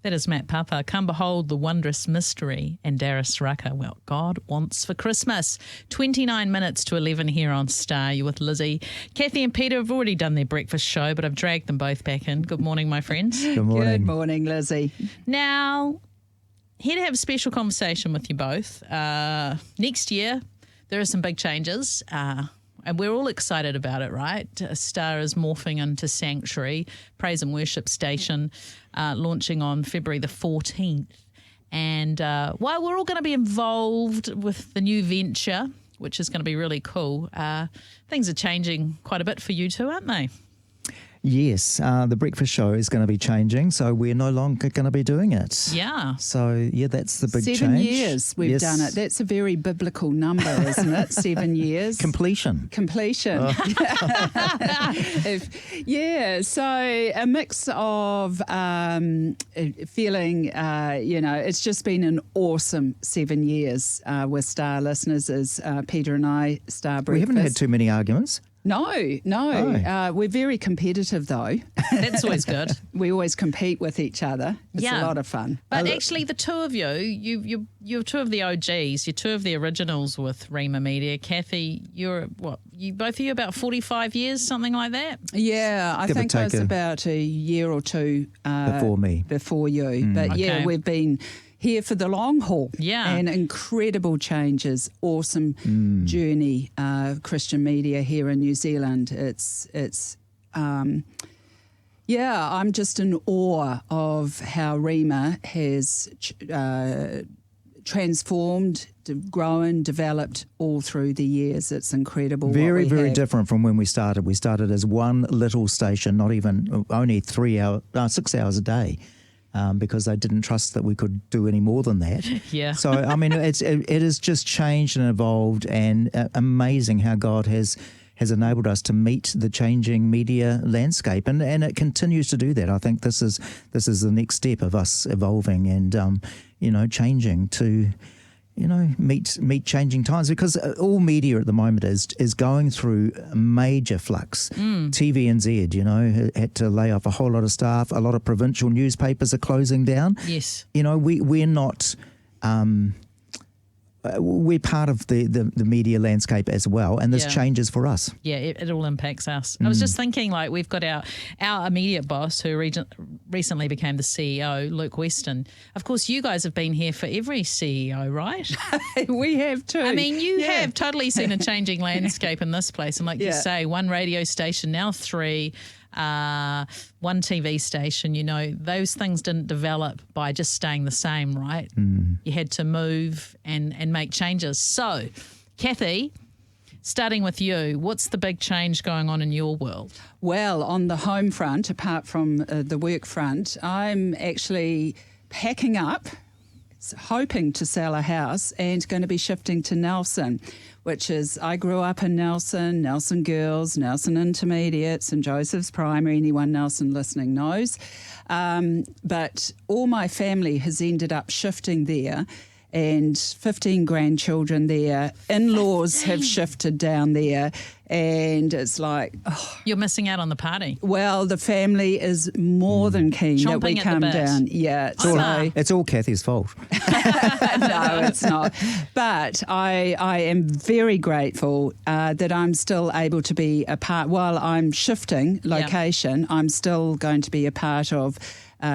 That is Matt Papa. Come behold the wondrous mystery and Darius Raka, what God wants for Christmas. 29 minutes to 11 here on Star. You're with Lizzie. Cathy and Peter have already done their breakfast show, but I've dragged them both back in. Good morning, my friends. Good morning. Good morning, Lizzie. Now, here to have a special conversation with you both. Next year, there are some big changes. And we're all excited about it, right? Star is morphing into Sanctuary, praise and worship station, launching on February the 14th. And while we're all going to be involved with the new venture, which is going to be really cool, things are changing quite a bit for you two, aren't they? Yes, the breakfast show is going to be changing, so we're no longer going to be doing it. Yeah. So, yeah, that's the big change. 7 years we've done it. That's a very biblical number, isn't it? 7 years. Completion. Yeah, so a mix of feeling, it's just been an awesome 7 years with Star listeners as Peter and I, Star Breakfast. We haven't had too many arguments. No. Oh. We're very competitive, though. That's always good. We always compete with each other. It's a lot of fun. But actually, the two of you're two of the OGs. You're two of the originals with Rima Media. Cathy, you're what? You both of you about 45 years, something like that? Yeah, I think I was about a year or two before me. Before you. But yeah, we've been here for the long haul. Yeah. And incredible changes, awesome journey, Christian media here in New Zealand. I'm just in awe of how Rima has transformed, grown, developed all through the years. It's incredible. Very different from when we started. We started as one little station, only 6 hours a day. Because they didn't trust that we could do any more than that. Yeah. So, I mean, it has just changed and evolved, and amazing how God has enabled us to meet the changing media landscape, and it continues to do that. I think this is the next step of us evolving and changing to meet changing times, because all media at the moment is going through a major flux. TVNZ, had to lay off a whole lot of staff. A lot of provincial newspapers are closing down. Yes. We're not. We're part of the media landscape as well, and this changes for us. Yeah, it all impacts us. I was just thinking, we've got our immediate boss who recently became the CEO, Luke Weston. Of course, you guys have been here for every CEO, right? We have too. I mean, you have totally seen a changing landscape in this place. And like you say, one radio station, now 3, one TV station, those things didn't develop by just staying the same, right? You had to move and make changes. So, Cathy, starting with you, what's the big change going on in your world? Well, on the home front, apart from the work front, I'm actually packing up, hoping to sell a house, and going to be shifting to Nelson, which is, I grew up in Nelson Girls, Nelson Intermediate, St Joseph's Primary. Anyone Nelson listening knows. But all my family has ended up shifting there, and 15 grandchildren there. In-laws have shifted down there, and it's like... Oh. You're missing out on the party. Well, the family is more than keen that we come down. Yeah, it's all Cathy's fault. No, it's not. But I am very grateful that I'm still able to be a part, while I'm shifting location, I'm still going to be a part of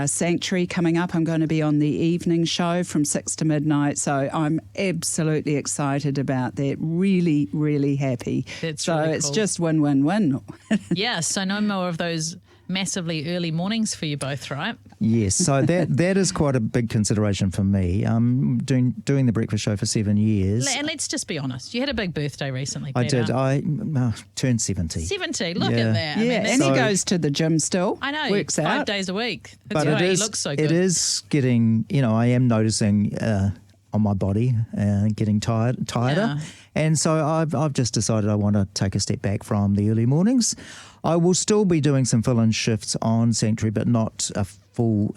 Sanctuary coming up. I'm going to be on the evening show from 6 to midnight. So I'm absolutely excited about that. Really, really happy. That's so really it's cool. Just win-win-win. Yeah, so no more of those massively early mornings for you both, right? Yes, so that is quite a big consideration for me. Doing the breakfast show for 7 years. And let's just be honest, you had a big birthday recently, I Peter. did. I turned 70. 70, look at that. Yeah, and he goes to the gym still. I know, works 5 out. days a week. That's why he looks so good. It is getting, I am noticing on my body getting tighter. Yeah. And so I've just decided I want to take a step back from the early mornings. I will still be doing some fill-in shifts on Sanctuary, but not a full,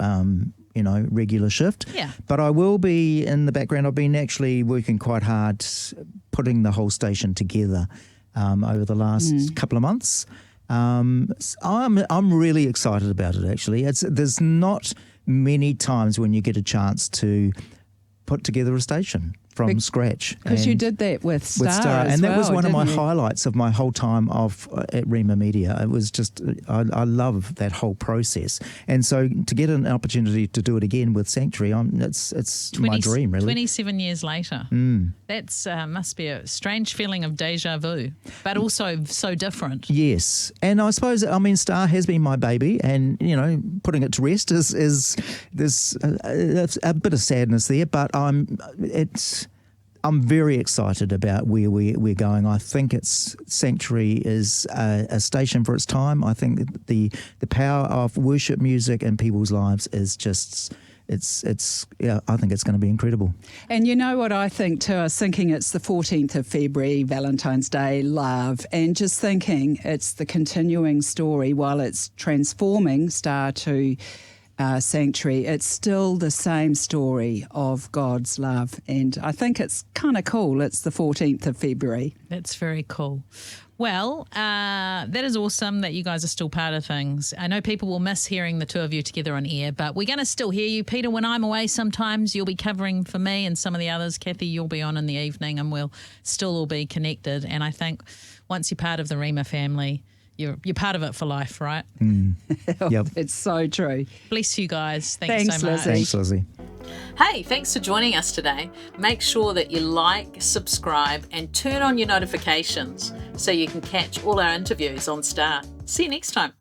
regular shift. Yeah. But I will be in the background. I've been actually working quite hard putting the whole station together over the last couple of months. I'm really excited about it. Actually, there's not many times when you get a chance to put together a station from scratch. Because you did that with Star as and that well, was one of my didn't you? highlights of my whole time at Rema Media. It was just, I love that whole process. And so to get an opportunity to do it again with Sanctuary, it's my dream, really. 27 years later. That's must be a strange feeling of deja vu, but also so different. Yes. And I suppose, Star has been my baby, and, putting it to rest is there's a bit of sadness there, but I'm very excited about where we're going. I think Sanctuary is a station for its time. I think the power of worship music in people's lives is just, I think it's going to be incredible. And you know what I think too? I was thinking it's the 14th of February, Valentine's Day, love, and just thinking it's the continuing story while it's transforming Star to Sanctuary. It's still the same story of God's love, and I think it's kind of cool. It's the 14th of February. That's very cool. Well, that is awesome that you guys are still part of things. I know people will miss hearing the two of you together on air, but we're going to still hear you. Peter, when I'm away sometimes, you'll be covering for me and some of the others. Cathy, you'll be on in the evening, and we'll still all be connected. And I think once you're part of the Rema family, you're part of it for life, right? Yep. It's so true. Bless you guys. Thanks so much. Lizzie. Thanks, Lizzie. Hey, thanks for joining us today. Make sure that you like, subscribe, and turn on your notifications so you can catch all our interviews on Star. See you next time.